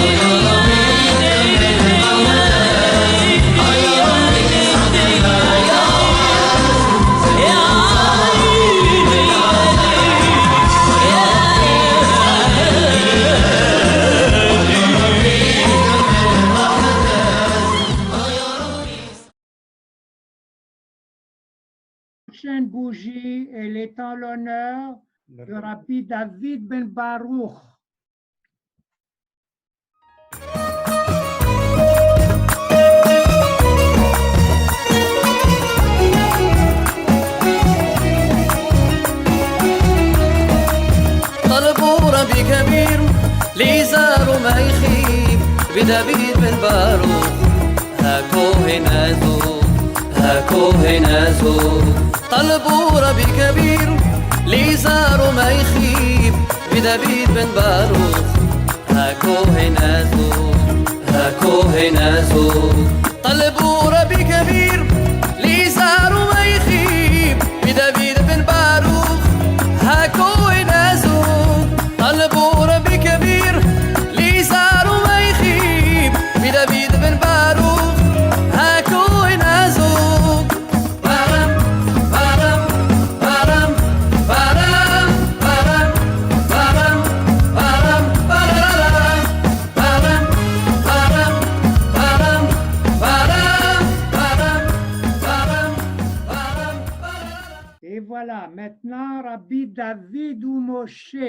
E: La prochaine bougie, elle est en l'honneur de Rabbi David Ben Baruch.
H: طلبوا ربي كبير ليزاروا ما يخيب بدبيب بن باروخ هاكو هنازو طلبوا ربي كبير ليزاروا ما يخيب بدبيب بن باروخ هاكو هنازو طلبوا ربي كبير ليزاروا ما يخيب بدبيب بن باروخ هاكو هنازو طلبوا ربي كبير ليزاروا ما يخيب بدبيب بن باروخ هاكو هنازو بارم بارم بارم بارم بارم بارم بارم بارم بارم بارم بارم بارم بارم بارم.
E: Et voilà, maintenant Rabbi David ou Moshe.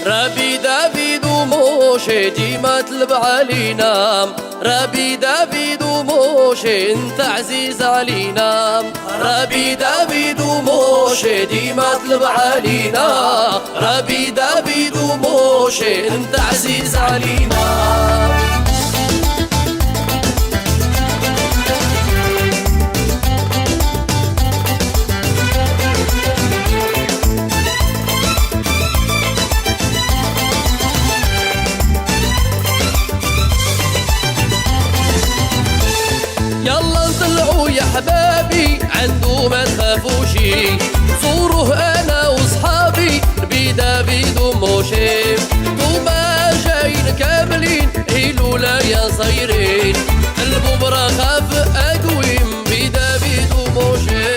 H: ربي دافيد وموشي ديما تلب علينا ربي دافيد وموشي انت عزيز علينا ربي دافيد وموشي ديما تلب علينا ربي دافيد وموشي انت عزيز علينا. يا حبابي عنده ما تخافوشي صوره انا واصحابي ربي دافيد وموشي توما جايين كاملين هيلولا يا صايرين قلبو برخاف اقويم بدافيد وموشي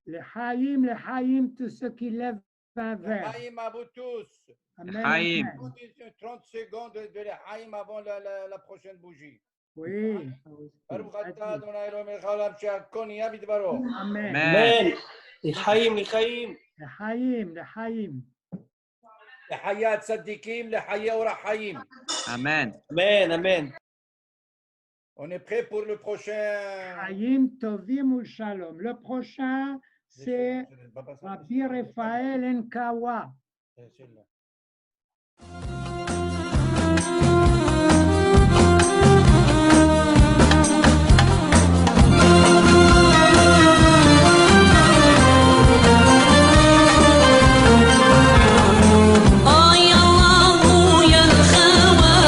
E: Les L'Chaim, tous ceux qui lèvent un verre.
I: L'Echaim à vous tous.
E: Amen.
B: Chaim.
E: Amen.
I: 30 secondes de l'Echaim avant la prochaine bougie.
E: Oui.
I: Baruch atah Adonai Elohim melech haolam she'akol nהיה בדברו.
E: Amen.
B: Amen.
D: לחיים, לחיים.
E: L'Chaim.
I: לחיי הצדיקים, לחיי אור החיים.
B: Amen.
D: אמן, אמן.
I: On est prêt pour le prochain.
E: Chaim Tovim ou Shalom. Le prochain, c'est Rabbi Raphaël Nkawa.
G: يا الله يا الخوى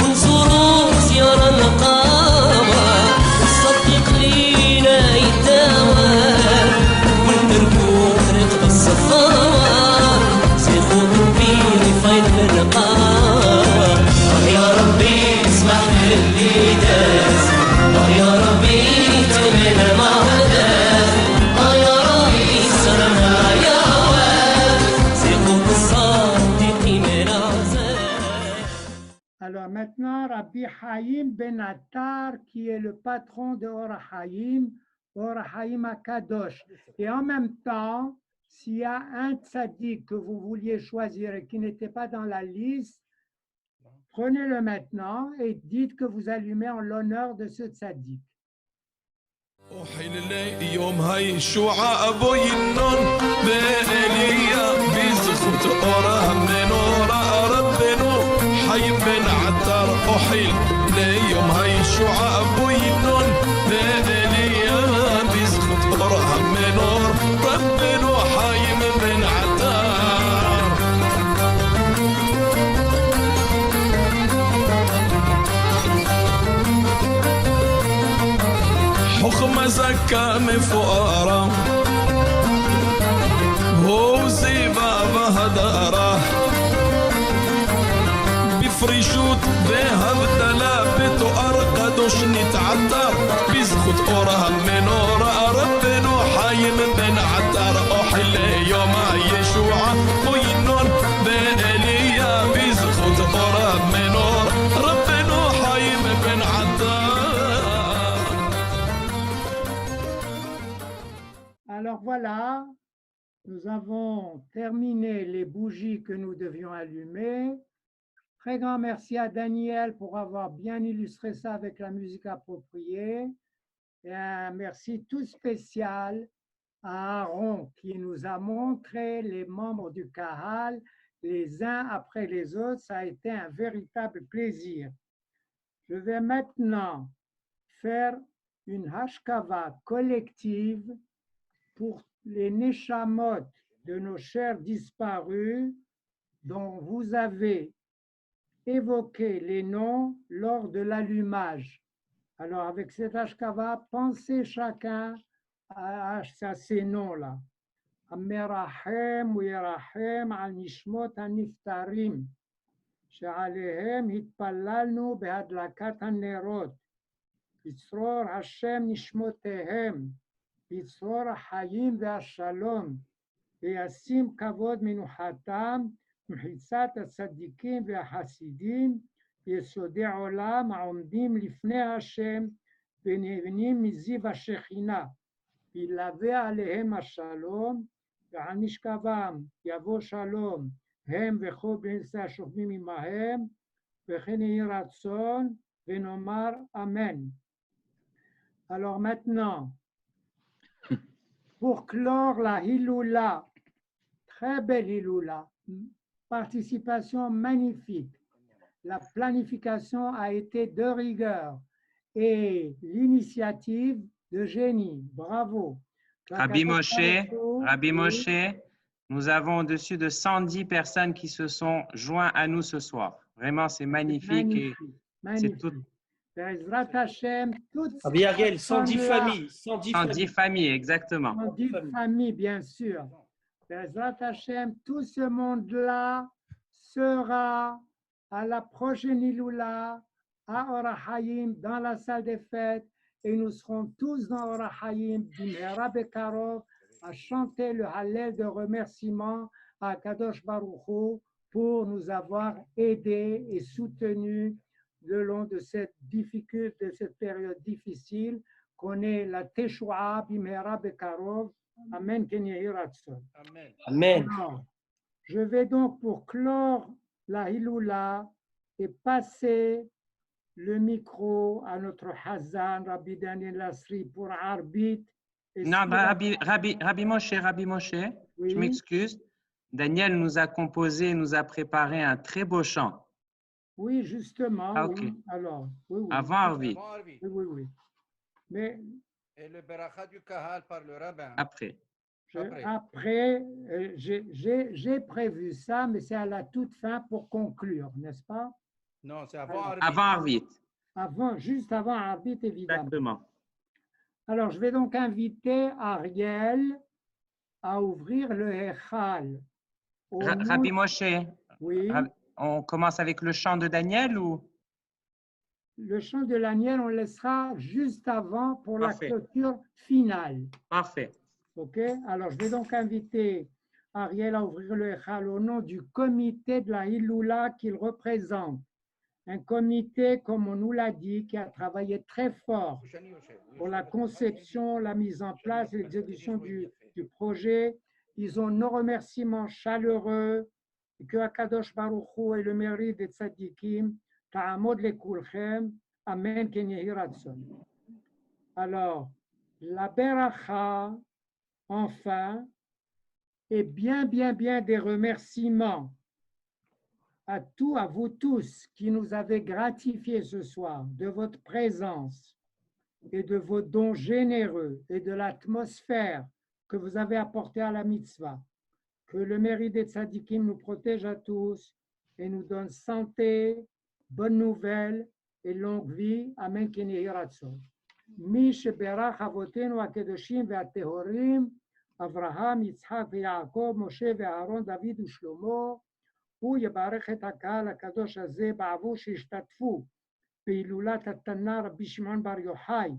G: انظروا زيارة القامة صدق لينا يتاوى ونركو طريق بالصفاوى سيخو كبير فايد الرقاوة يا ربي اسمح للي داز يا ربي تمن ما هداز يا ربي سلامها يا واد سيخو بالصادقين رازق.
E: Alors maintenant, Rabbi Chaim Ben Attar, qui est le patron de Or HaChaim Akadosh. Et en même temps, s'il y a un tzaddik que vous vouliez choisir et qui n'était pas dans la liste, prenez-le maintenant et dites que vous allumez en l'honneur de ce tzaddik.
F: أحيل لي يوم هاي شوعة أبوي النون بإليا بيزخت أورا من أورا ربنا حي بن عطار أحيل لي يوم هاي شوعة أبوي النون بإليا بيزخت أورا من أورا ربنا حي بن عطار حكم زكا مفقرة هو زيبا بهدارة بفريشوت بها بدلابت وأرقدوش نتعطر بيزخت أورها من أورا ربنا حايم بن عطر أحل يوم يشوع وينون بإليا بيزخت أورها من أورا ربنا حايم بن عطر.
E: Alors voilà, nous avons terminé les bougies que nous devions allumer. Très grand merci à Daniel pour avoir bien illustré ça avec la musique appropriée. Et un merci tout spécial à Aaron qui nous a montré les membres du Kahal les uns après les autres. Ça a été un véritable plaisir. Je vais maintenant faire une hashkava collective pour les neshamot de nos chers disparus dont vous avez évoqué les noms lors de l'allumage. Alors, avec cet hashkava, pensez chacun à ces noms-là. Amerahem ou Yerachem al nishmot haniftarim, she'alehem hitpallalnu behadlakat hanerot, yitzror Hashem nishmotehem, yitzror ha'chayim ve'ashalom, ve'yasim kavod menuchatam, מחיצת הצדיקים והחסידים, יסודי עולם העומדים לפני השם ונהנים מזיו השכינה, וילווה עליהם השלום, ועל משכבם יבוא שלום, הם וכל בני ישראל השוכבים עמהם, וכן יהי רצון, ונאמר אמן. Alors maintenant, pour clore la Hiloula, très belle Hiloula, participation magnifique. La planification a été de rigueur et l'initiative de génie. Bravo.
B: Rabbi Moshe, nous avons au-dessus de 110 personnes qui se sont joints à nous ce soir. Vraiment, c'est magnifique.
E: Magnifique.
B: C'est tout.
E: Bezrat Hashem, toutes
D: Rabbi Ariel,
E: ces
D: 110
E: personnes-là,
D: familles.
B: 110 familles, exactement.
E: 110 familles, bien sûr. Bezrat Hashem, tout ce monde-là sera à la prochaine Iloula, à Or HaChaim, dans la salle des fêtes, et nous serons tous dans Or HaChaim, Bimera Bekarov, à chanter le Hallel de remerciement à Kadosh Baruch Hu pour nous avoir aidés et soutenus le long de cette difficulté, de cette période difficile qu'on est la Teshua Bimera Bekarov. Amen. Ken Yehi Ratzon.
I: Amen.
B: Amen.
E: Alors, je vais donc pour clore la Hiloula et passer le micro à notre Hazan, Rabbi Daniel Lasri, pour Arbit. Et
B: Non,
E: si-
B: Rabbi Moshe,
E: Oui.
B: je m'excuse. Daniel nous a composé, nous a préparé un très beau chant.
E: Oui, justement.
B: Ah, ok.
E: Oui. Alors, oui, oui.
B: Avant Arvit,
I: Bon, Arvi.
E: Oui, oui, oui. Mais
I: Et le Beracha du Kahal par le rabbin.
B: après.
E: après, j'ai prévu ça, mais c'est à la toute fin pour conclure, n'est-ce pas?
I: Non, c'est avant Arvi.
B: Avant Arvit,
E: Avant, juste avant Arbit, évidemment.
B: exactement.
E: Alors, je vais donc inviter Ariel à ouvrir le Echal. Au nom-
B: Rabbi Moshe,
E: Oui,
B: on commence avec le chant de Daniel ou?
E: le chant de l'Aniel, on laissera juste avant pour
B: Parfait.
E: la clôture finale.
B: Parfait.
E: OK? Alors, je vais donc inviter Ariel à ouvrir le Echal au nom du comité de la Hiloula qu'il représente. Un comité, comme on nous l'a dit, qui a travaillé très fort pour la conception, la mise en place et l'exécution du projet. Ils ont nos remerciements chaleureux et que Akadosh Baruch Hu et le mérite des tzadikim, ta'amod lekulchem, amen ken yehi ratzon. Alors, la beracha, enfin, et bien des remerciements à vous tous qui nous avez gratifiés ce soir de votre présence et de vos dons généreux et de l'atmosphère que vous avez apportée à la mitzvah. Que le mérite des tzadikim nous protège à tous et nous donne santé, bonnes nouvelles et longue vie. Amen. Ken yehi ratzon. Mi sheberach avotenu hakedoshim ve'atehorim, Avraham, Yitzhak ve'Yaakov, Moshe ve'Aaron, David u'Shlomo, הוא יברך את הקהל הקדוש הזה בעבור שהשתתפו בהילולת התנא רבי שמעון בר יוחאי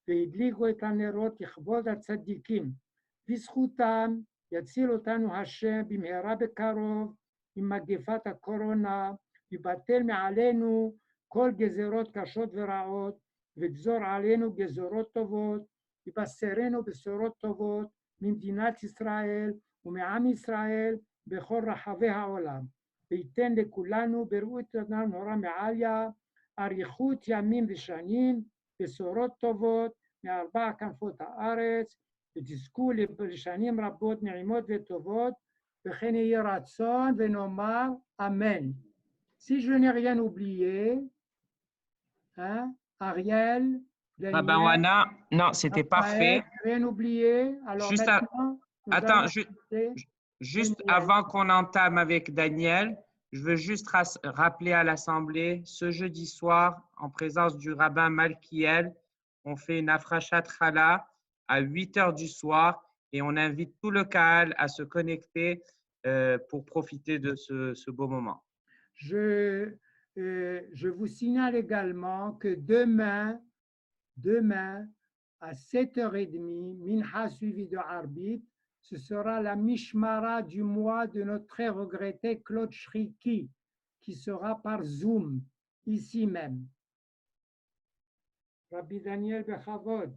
E: והדליקו את הנרות לכבוד הצדיקים. בזכותם יציל אותנו השם במהרה בקרוב עם מגפת הקורונה, יבטל מעלינו כל גזרות קשות ורעות וגזור עלינו גזרות טובות, יבשרנו בשורות טובות ממדינת ישראל ומעם ישראל בכל רחבי העולם. וייתן לכולנו בריאות נורא מעליה, אריכות ימים ושנים, בשורות טובות מארבע כנפות הארץ, ותזכו לשנים רבות נעימות וטובות, וכן יהיה רצון ונאמר אמן. Si je n'ai rien oublié, hein, Ariel, Daniel,
B: Rabbi Wana, non, c'était parfait.
E: rien oublié. Alors
B: Juste
E: maintenant, nous
B: attends,
E: allons écouter
B: Juste
E: Daniel.
B: avant qu'on entame avec Daniel, je veux juste rappeler à l'Assemblée, ce jeudi soir, en présence du rabbin Malkiel, on fait une afrachat chala à 8 heures du soir et on invite tout le Kahal à se connecter pour profiter de ce beau moment.
E: Je vous signale également que demain à 7h30, Minha suivi de Arbit, ce sera la Mishmara du mois de notre très regretté Claude Shriki, qui sera par Zoom, ici même. Rabbi Daniel Bechavod.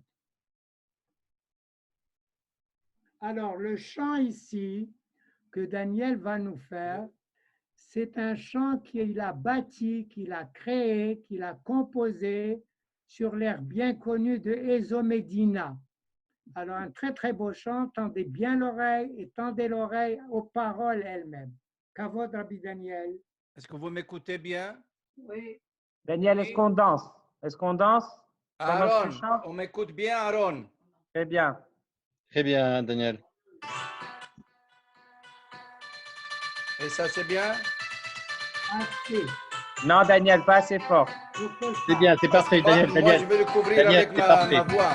E: Alors, le chant ici que Daniel va nous faire, c'est un chant qu'il a bâti, qu'il a créé, qu'il a composé sur l'air bien connu de Ezo Medina. Alors, un très beau chant, tendez bien l'oreille et tendez l'oreille aux paroles elles-mêmes. Kavod Rabbi Daniel.
I: Est-ce que vous m'écoutez bien?
E: Oui.
B: Daniel, est-ce qu'on danse? Est-ce qu'on danse?
I: Aaron, on m'écoute bien, Aaron?
B: Très bien.
J: Très bien, Daniel.
I: Et ça, c'est bien?
E: Assez.
B: Non, Daniel, pas assez fort.
J: C'est bien, c'est parfait, Daniel.
I: Moi, je vais le couvrir
J: Daniel,
I: avec
J: c'est
I: ma
J: parfait.
I: voix.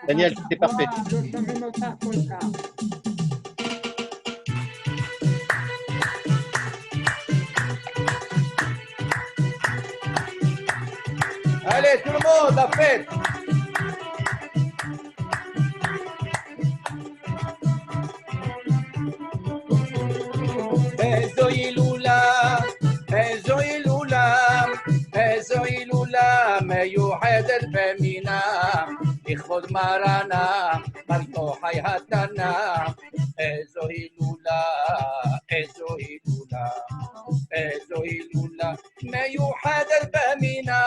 J: Daniel, c'est parfait.
I: Allez, tout le monde, la fête!
H: marana, Mario hayatana, Ezo hilula, Ezo hilula, Ezo hilula, ميوحد البامينا.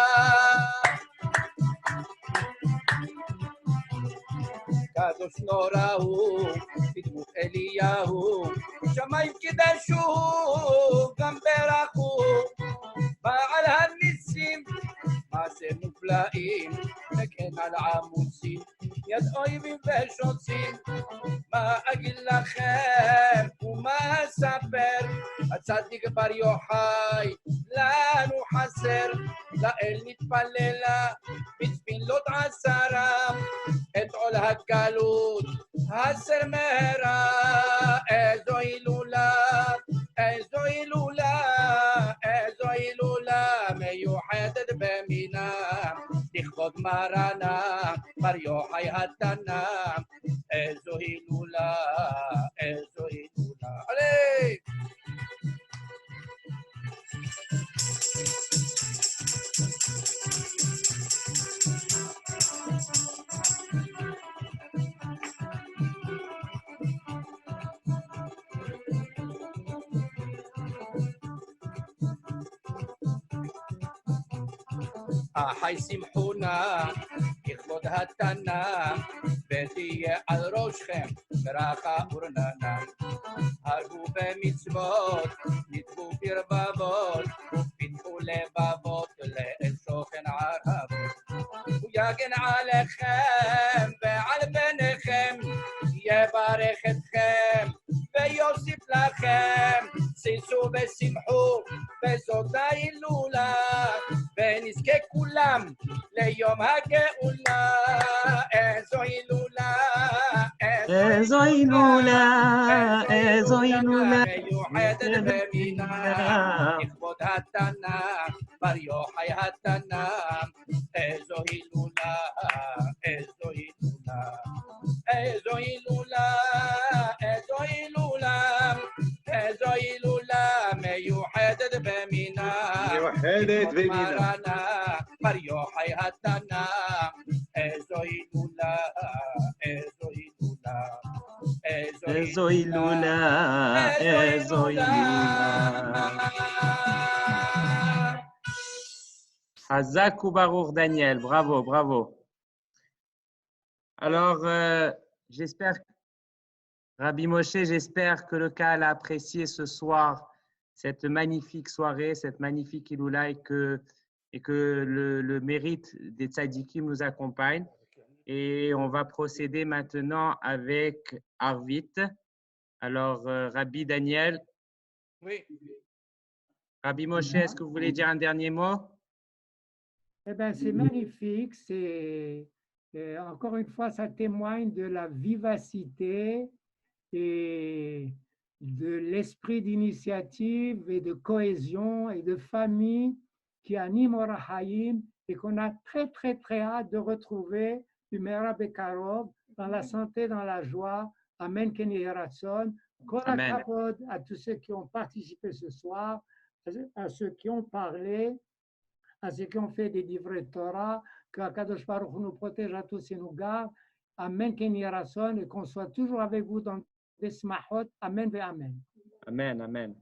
H: קדוש נורא הוא, בדמות אליהו, שמיים קידשו, גם ברכו, בעל הניסים, מעשה מופלאים, מגן על עמוסים, יד אויבים ושוצים, מה אגיד לכם ומה אספר, הצדיק בר יוחאי, לנו חסר, לאל נתפללה, בתפילות עשרה, את עול הגלות, הסר מהרה, איזו הילולה, איזו הילולה, איזו הילולה, מיוחדת במינה, לכבוד מרנה, בר יוחאי התנא, איזו הילולה, איזו הילולה. עלי! אחי שמחונה, לכבוד התנא, ותהיה על ראשכם ברכה ורננה. הרגו במצוות, נטבו ברבבות, ופיתחו לבבות לאל שוכן ערבות. הוא יגן עליכם ועל בניכם, יברך אתכם ויוסיף לכם, שישו ושמחו בזאת ההילולה, ונזכה כולם ליום הגאולה. איזו הילולה,
B: איזו הילולה, איזו הילולה,
H: מיוחדת במינה, לכבוד התנא, בר יוחאי התנא, איזו הילולה, איזו הילולה, איזו הילולה, איזו הילולה, איזו הילולה, מיוחדת במינה,
A: מיוחדת במינה.
H: בר יוחאי התנא, איזו הילולה, איזו הילולה,
B: איזו הילולה, איזו הילולה. Hazak ou Baruch Daniel, bravo, bravo. Alors, j'espère, Rabbi Moshe, j'espère que le Kahal a apprécié ce soir cette magnifique soirée, cette magnifique Iloula et que le mérite des tzadikim nous accompagne. Et on va procéder maintenant avec Arvit. Alors, Rabbi Daniel.
E: Oui.
B: Rabbi Moshe, est-ce que vous voulez dire un dernier mot?
E: Eh bien, c'est magnifique. Encore une fois, ça témoigne de la vivacité et de l'esprit d'initiative et de cohésion et de famille qui anime Or HaChaim et qu'on a très, très, très hâte de retrouver Bimera Bekarov dans la santé, dans la joie. Amen, Ken Yehi Ratzon. Kol hakavod à tous ceux qui ont participé ce soir, à ceux qui ont parlé, à ceux qui ont fait des livrets de Torah, que Akadosh Baruch Hu nous protège à tous et nous garde. Amen, Ken Yehi Ratzon, et qu'on soit toujours avec vous dans des smachot. Amen, ve Amen.
B: Amen, amen.